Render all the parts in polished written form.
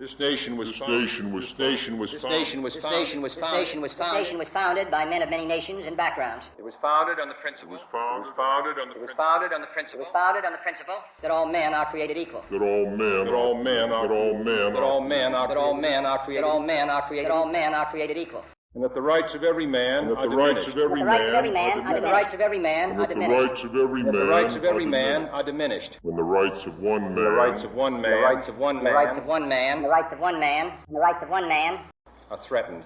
This nation was founded by men of many nations and backgrounds. It was founded on the principle. That all men are created equal. That all men are created equal. And that the rights of every man are diminished. The rights of every man are diminished. When the rights of one man are threatened.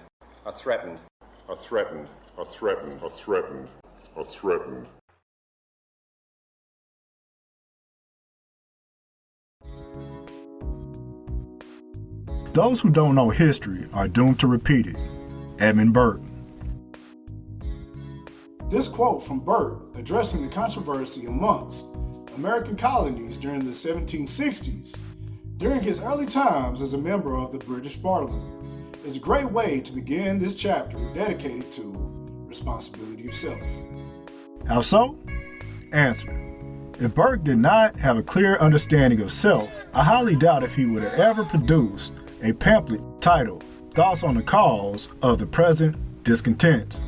Those who don't know history are doomed to repeat it. Edmund Burke. This quote from Burke, addressing the controversy amongst American colonies during the 1760s, during his early times as a member of the British Parliament, is a great way to begin this chapter dedicated to responsibility of self. How so? Answer. If Burke did not have a clear understanding of self, I highly doubt if he would have ever produced a pamphlet titled Thoughts on the Cause of the Present Discontents.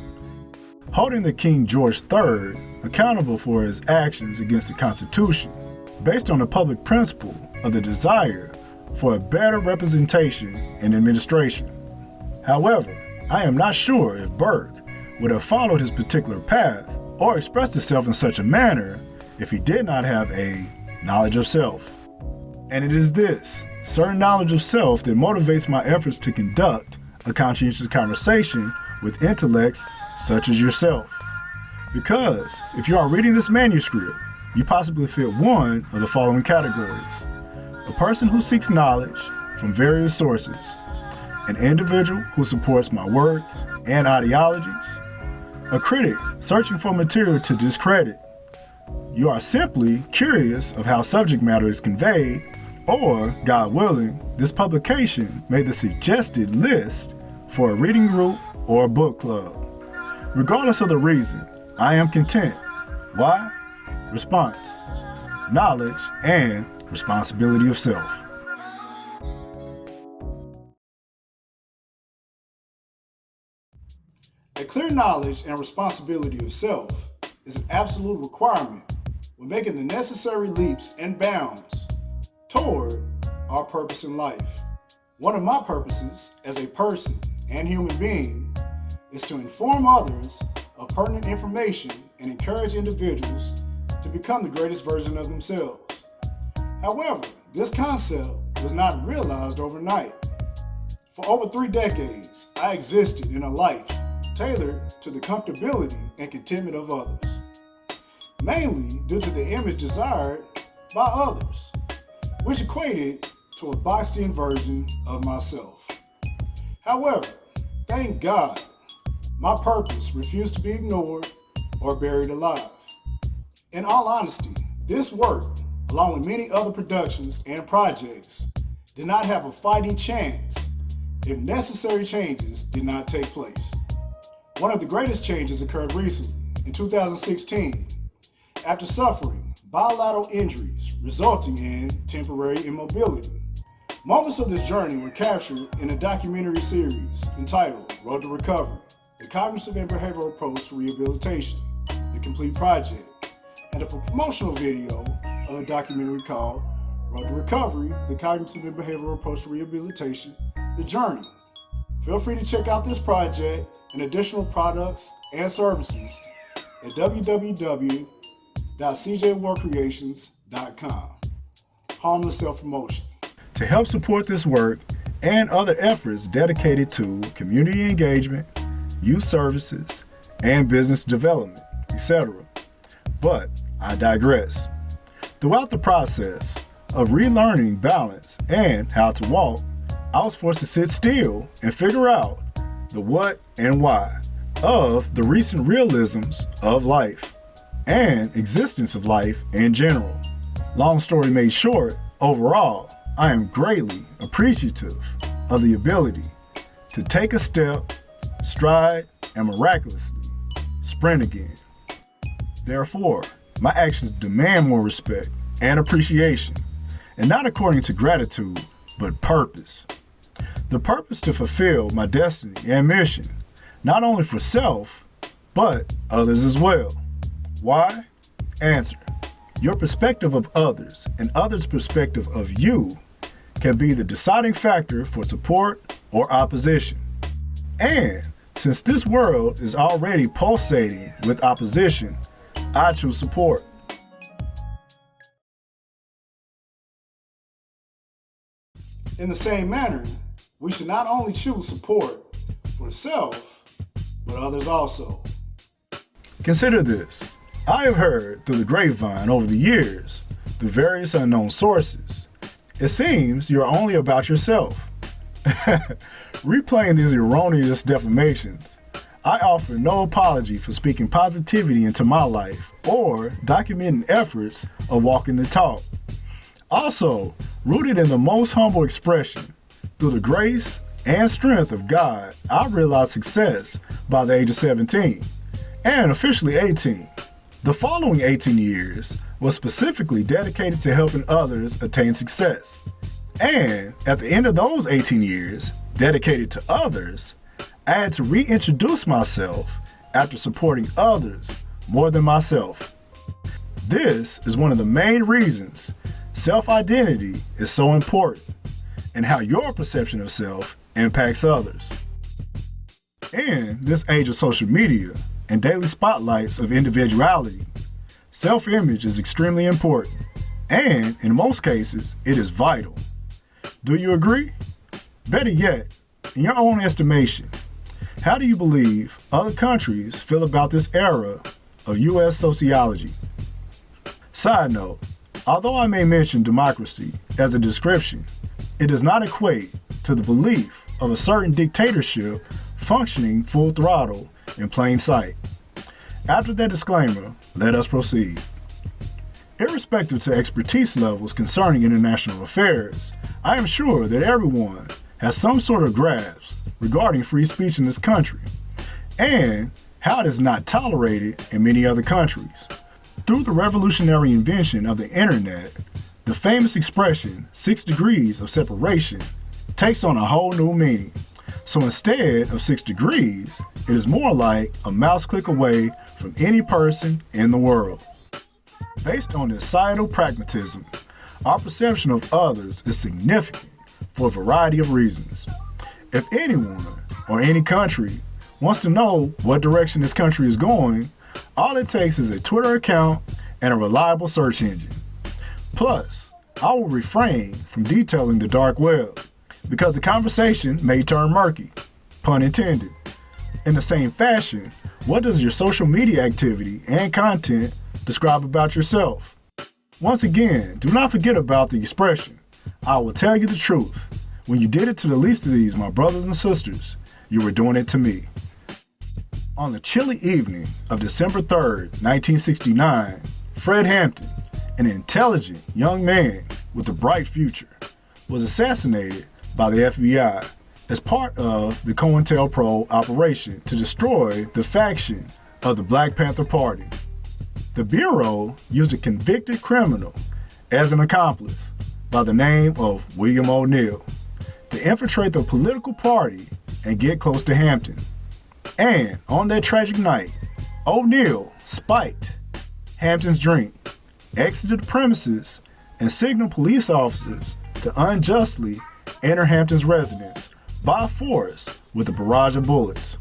Holding the King George III accountable for his actions against the Constitution, based on the public principle of the desire for a better representation and administration. However, I am not sure if Burke would have followed his particular path or expressed himself in such a manner if he did not have a knowledge of self. And it is this certain knowledge of self that motivates my efforts to conduct a conscientious conversation with intellects such as yourself. Because if you are reading this manuscript, you possibly fit one of the following categories: a person who seeks knowledge from various sources, an individual who supports my work and ideologies, a critic searching for material to discredit. You are simply curious of how subject matter is conveyed, or, God willing, this publication made the suggested list for a reading group or a book club. Regardless of the reason, I am content. Why? Response: knowledge and responsibility of self. A clear knowledge and responsibility of self is an absolute requirement when making the necessary leaps and bounds toward our purpose in life. One of my purposes as a person and human being is to inform others of pertinent information and encourage individuals to become the greatest version of themselves. However, this concept was not realized overnight. For over 3 decades, I existed in a life tailored to the comfortability and contentment of others, mainly due to the image desired by others, which equated to a boxed-in version of myself. However, thank God, my purpose refused to be ignored or buried alive. In all honesty, this work, along with many other productions and projects, did not have a fighting chance if necessary changes did not take place. One of the greatest changes occurred recently, in 2016, after suffering bilateral injuries resulting in temporary immobility. Moments of this journey were captured in a documentary series entitled Road to Recovery: The Cognitive and Behavioral Approach to Rehabilitation, The Complete Project, and a promotional video of a documentary called Road to Recovery: The Cognitive and Behavioral Approach to Rehabilitation, The Journey. Feel free to check out this project and additional products and services at www.cjwarcreations.com. Harmless self-promotion. To help support this work and other efforts dedicated to community engagement, youth services, and business development, etc. But I digress. Throughout the process of relearning balance and how to walk, I was forced to sit still and figure out the what and why of the recent realisms of life and existence of life in general. Long story made short, overall, I am greatly appreciative of the ability to take a step, stride, and miraculously sprint again. Therefore, my actions demand more respect and appreciation, and not according to gratitude, but purpose. The purpose to fulfill my destiny and mission, not only for self, but others as well. Why? Answer. Your perspective of others and others' perspective of you can be the deciding factor for support or opposition. And since this world is already pulsating with opposition, I choose support. In the same manner, we should not only choose support for self, but others also. Consider this. I have heard through the grapevine over the years, through various unknown sources, it seems you're only about yourself. Replaying these erroneous defamations, I offer no apology for speaking positivity into my life or documenting efforts of walking the talk. Also, rooted in the most humble expression, through the grace and strength of God, I realized success by the age of 17 and officially 18. The following 18 years was specifically dedicated to helping others attain success. And at the end of those 18 years, dedicated to others, I had to reintroduce myself after supporting others more than myself. This is one of the main reasons self-identity is so important and how your perception of self impacts others. In this age of social media and daily spotlights of individuality, self-image is extremely important, and in most cases, it is vital. Do you agree? Better yet, in your own estimation, how do you believe other countries feel about this era of U.S. sociology? Side note, although I may mention democracy as a description, it does not equate to the belief of a certain dictatorship functioning full throttle in plain sight. After that disclaimer, let us proceed. Irrespective to expertise levels concerning international affairs, I am sure that everyone has some sort of grasp regarding free speech in this country and how it is not tolerated in many other countries. Through the revolutionary invention of the internet, the famous expression 6 degrees of separation takes on a whole new meaning. So instead of 6 degrees, it is more like a mouse click away from any person in the world. Based on this societal pragmatism, our perception of others is significant for a variety of reasons. If anyone or any country wants to know what direction this country is going, all it takes is a Twitter account and a reliable search engine. Plus, I will refrain from detailing the dark web because the conversation may turn murky, pun intended. In the same fashion, what does your social media activity and content describe about yourself? Once again, do not forget about the expression, I will tell you the truth. When you did it to the least of these, my brothers and sisters, you were doing it to me. On the chilly evening of December 3rd, 1969, Fred Hampton, an intelligent young man with a bright future, was assassinated by the FBI as part of the COINTELPRO operation to destroy the faction of the Black Panther Party. The Bureau used a convicted criminal as an accomplice by the name of William O'Neill to infiltrate the political party and get close to Hampton. And on that tragic night, O'Neill spiked Hampton's drink, exited the premises, and signaled police officers to unjustly enter Hampton's residence by force with a barrage of bullets.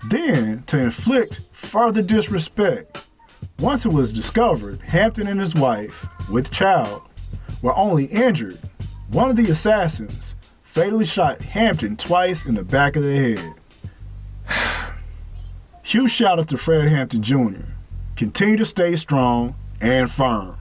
Then, to inflict further disrespect, once it was discovered Hampton and his wife, with child, were only injured, one of the assassins fatally shot Hampton twice in the back of the head. Huge shout out to Fred Hampton Jr. Continue to stay strong and firm.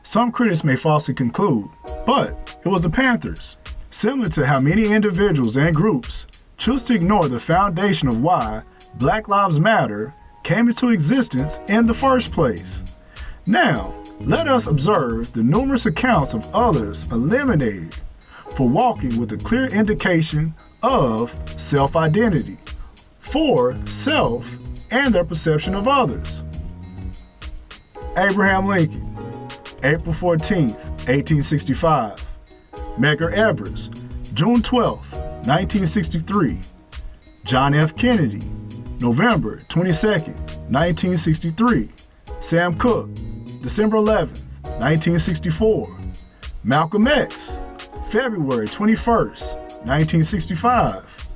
Some critics may falsely conclude, but it was the Panthers, similar to how many individuals and groups choose to ignore the foundation of why Black Lives Matter came into existence in the first place. Now, let us observe the numerous accounts of others eliminated for walking with a clear indication of self-identity, for self and their perception of others. Abraham Lincoln, April 14th, 1865. Medgar Evers, June 12, 1963. John F. Kennedy, November 22, 1963. Sam Cooke, December 11, 1964. Malcolm X, February 21, 1965.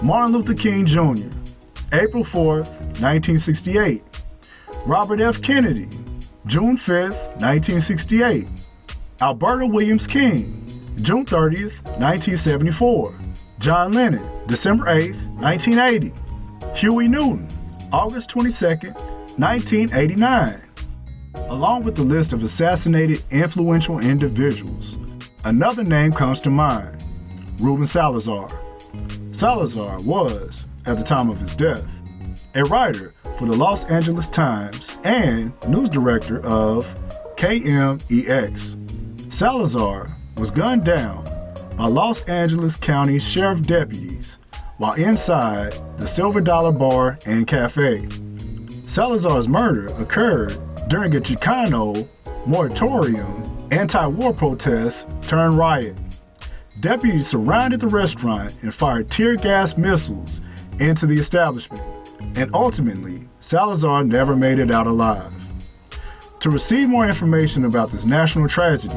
Martin Luther King Jr., April 4, 1968. Robert F. Kennedy, June 5, 1968. Alberta Williams King, June 30, 1974. John Lennon, December 8, 1980. Huey Newton, August 22, 1989. Along with the list of assassinated influential individuals, another name comes to mind: Ruben Salazar. Salazar was, at the time of his death, a writer for the Los Angeles Times and news director of KMEX. Salazar was gunned down by Los Angeles County Sheriff deputies while inside the Silver Dollar Bar and Cafe. Salazar's murder occurred during a Chicano moratorium anti-war protest turned riot. Deputies surrounded the restaurant and fired tear gas missiles into the establishment, and ultimately, Salazar never made it out alive. To receive more information about this national tragedy,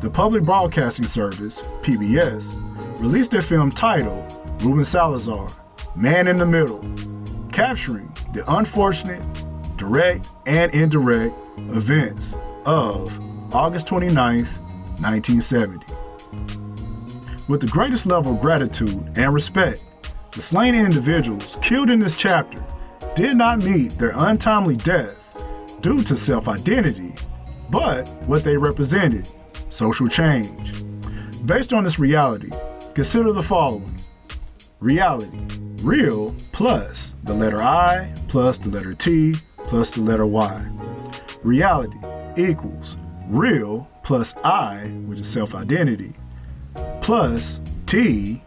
the Public Broadcasting Service, PBS, released a film titled Ruben Salazar, Man in the Middle, capturing the unfortunate, direct and indirect events of August 29, 1970. With the greatest level of gratitude and respect, the slain individuals killed in this chapter did not meet their untimely death due to self-identity, but what they represented: social change. Based on this reality, consider the following. Reality: real plus the letter I plus the letter T plus the letter Y. Reality equals real plus I, which is self-identity, plus T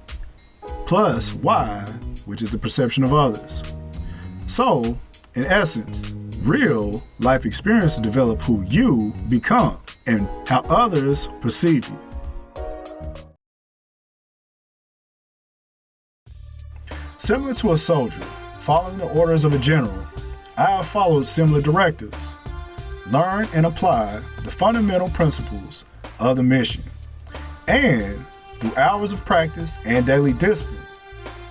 plus Y, which is the perception of others. So, in essence, real life experiences develop who you become and how others perceive you. Similar to a soldier following the orders of a general, I have followed similar directives. Learn and apply the fundamental principles of the mission, and through hours of practice and daily discipline,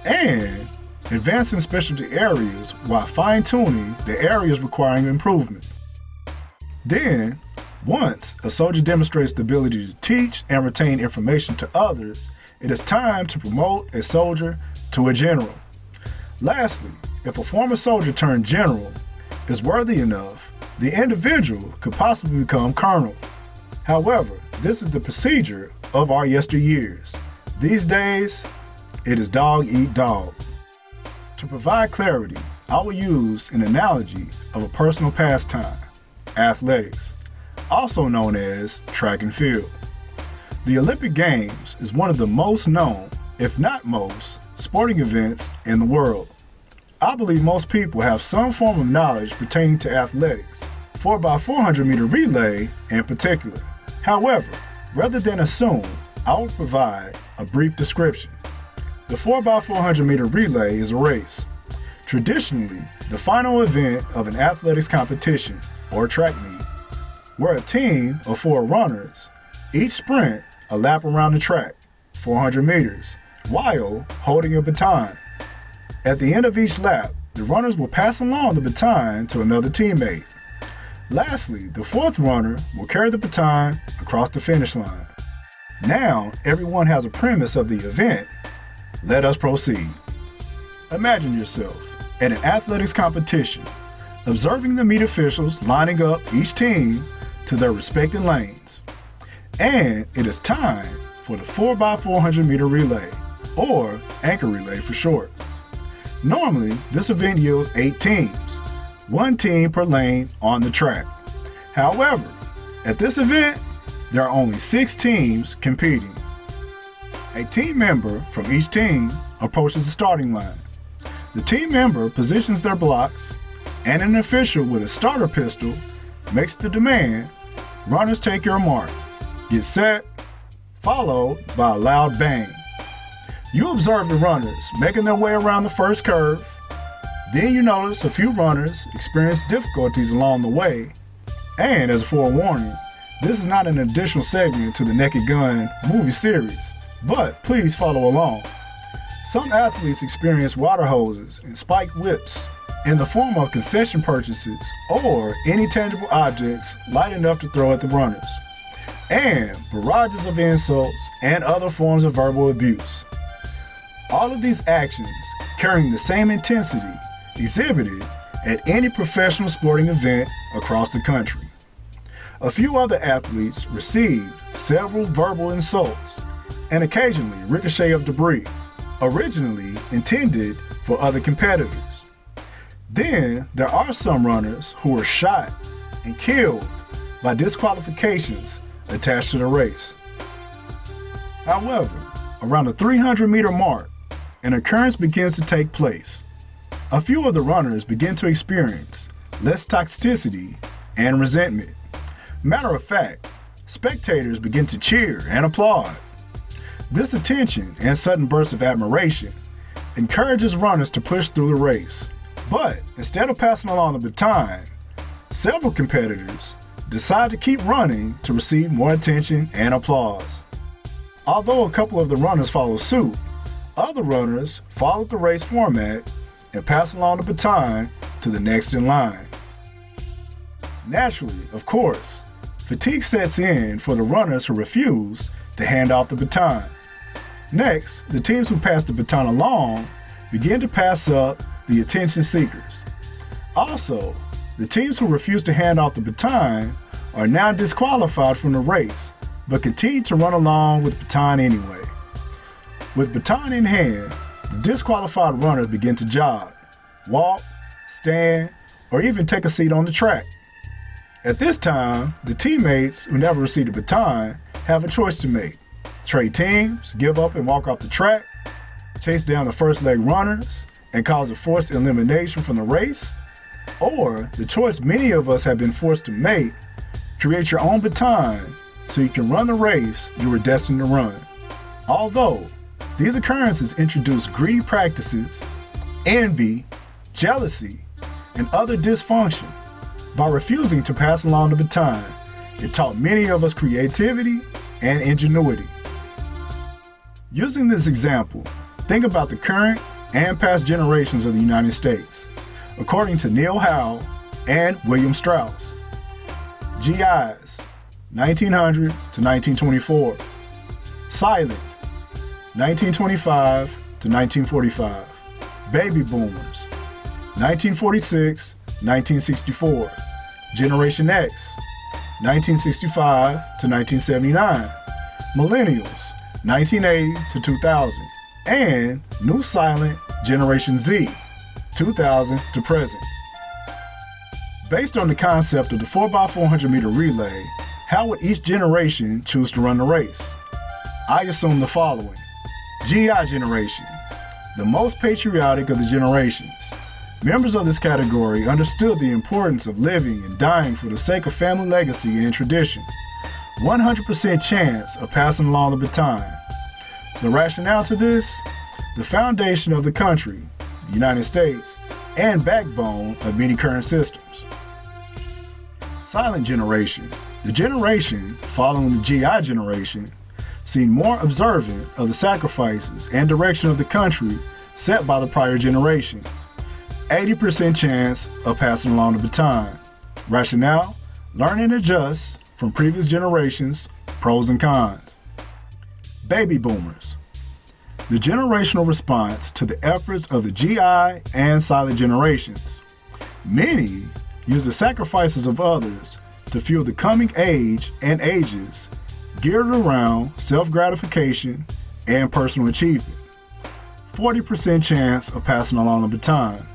and advancing specialty areas while fine-tuning the areas requiring improvement. Then, once a soldier demonstrates the ability to teach and retain information to others, it is time to promote a soldier to a general. Lastly, if a former soldier turned general is worthy enough, the individual could possibly become colonel. However, this is the procedure of our yesteryears. These days, it is dog eat dog. To provide clarity, I will use an analogy of a personal pastime: athletics, also known as track and field. The Olympic Games is one of the most known, if not most, sporting events in the world. I believe most people have some form of knowledge pertaining to athletics, 4x400 meter relay in particular. However, rather than assume, I will provide a brief description. The 4x400 meter relay is a race, traditionally the final event of an athletics competition or track meet, where a team of 4 runners each sprint a lap around the track, 400 meters, while holding a baton. At the end of each lap, the runners will pass along the baton to another teammate. Lastly, the 4th runner will carry the baton across the finish line. Now, everyone has a premise of the event. Let us proceed. Imagine yourself at an athletics competition, observing the meet officials lining up each team to their respective lanes. And it is time for the 4x400 meter relay, or anchor relay for short. Normally, this event yields 8 teams, 1 team per lane on the track. However, at this event, there are only 6 teams competing. A team member from each team approaches the starting line. The team member positions their blocks, and an official with a starter pistol makes the demand: runners take your mark. get set, followed by a loud bang. You observe the runners making their way around the first curve. Then you notice a few runners experience difficulties along the way. And as a forewarning, this is not an additional segment to the Naked Gun movie series, but please follow along. Some athletes experience water hoses and spiked whips in the form of concession purchases or any tangible objects light enough to throw at the runners, and barrages of insults and other forms of verbal abuse. All of these actions carrying the same intensity exhibited at any professional sporting event across the country. A few other athletes received several verbal insults and occasionally ricochet of debris, originally intended for other competitors. Then there are some runners who were shot and killed by disqualifications attached to the race. However, around the 300-meter mark, an occurrence begins to take place. A few of the runners begin to experience less toxicity and resentment. Matter of fact, spectators begin to cheer and applaud. This attention and sudden burst of admiration encourages runners to push through the race. But instead of passing along the baton, several competitors decide to keep running to receive more attention and applause. Although a couple of the runners follow suit, other runners follow the race format and pass along the baton to the next in line. Naturally, of course, fatigue sets in for the runners who refuse to hand off the baton. Next, the teams who pass the baton along begin to pass up the attention seekers. Also, the teams who refuse to hand off the baton are now disqualified from the race, but continue to run along with the baton anyway. With baton in hand, the disqualified runners begin to jog, walk, stand, or even take a seat on the track. At this time, the teammates who never received a baton have a choice to make: trade teams, give up and walk off the track, chase down the first leg runners, and cause a forced elimination from the race, or the choice many of us have been forced to make: create your own baton so you can run the race you were destined to run. Although these occurrences introduce greedy practices, envy, jealousy, and other dysfunction, by refusing to pass along the baton, it taught many of us creativity and ingenuity. Using this example, think about the current and past generations of the United States. According to Neil Howe and William Strauss, GIs, 1900 to 1924, silent, 1925 to 1945, baby boomers, 1946, 1964, Generation X, 1965 to 1979, millennials, 1980 to 2000, and new silent Generation Z, 2000 to present. Based on the concept of the 4x400 meter relay, how would each generation choose to run the race? I assume the following. GI generation, the most patriotic of the generations. Members of this category understood the importance of living and dying for the sake of family legacy and tradition. 100% chance of passing along the baton. The rationale to this? The foundation of the country, the United States, and backbone of many current systems. Silent generation, the generation following the GI generation, seemed more observant of the sacrifices and direction of the country set by the prior generation. 80% chance of passing along the baton. Rationale: learn and adjust from previous generations, pros and cons. Baby boomers, the generational response to the efforts of the GI and silent generations. Many use the sacrifices of others to fuel the coming age and ages geared around self-gratification and personal achievement. 40% chance of passing along the baton.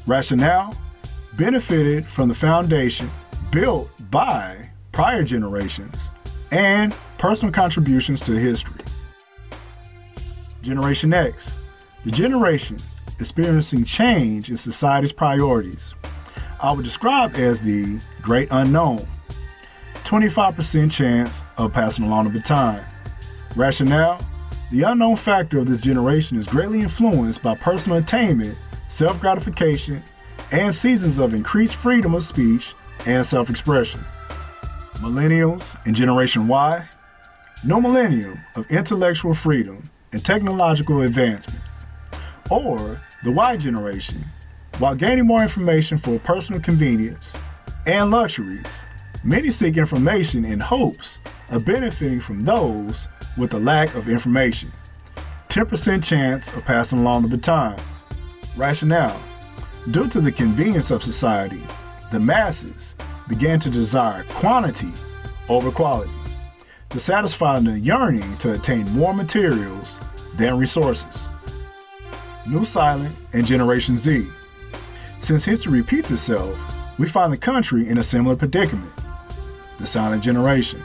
Rationale: benefited from the foundation built by prior generations and personal contributions to history. Generation X, the generation experiencing change in society's priorities. I would describe as the great unknown. 25% chance of passing along the baton. Rationale: the unknown factor of this generation is greatly influenced by personal attainment, self-gratification, and seasons of increased freedom of speech and self-expression. Millennials and Generation Y: no millennium of intellectual freedom and technological advancement. Or the Y generation, while gaining more information for personal convenience and luxuries, many seek information in hopes of benefiting from those with a lack of information. 10% chance of passing along the baton. Rationale: due to the convenience of society, the masses began to desire quantity over quality, to satisfy the yearning to attain more materials than resources. New Silent and Generation Z: since history repeats itself, we find the country in a similar predicament. The Silent Generation,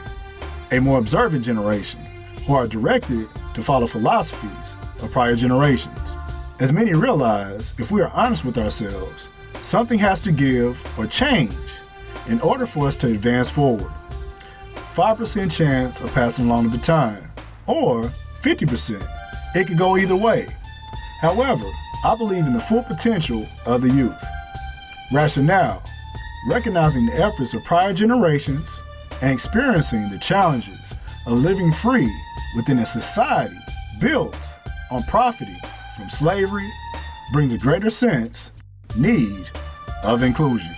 a more observant generation who are directed to follow philosophies of prior generations. As many realize, if we are honest with ourselves, something has to give or change in order for us to advance forward. 5% chance of passing along the baton, or 50%. It could go either way. However, I believe in the full potential of the youth. Rationale: recognizing the efforts of prior generations and experiencing the challenges of living free within a society built on profiting from slavery brings a greater need of inclusion.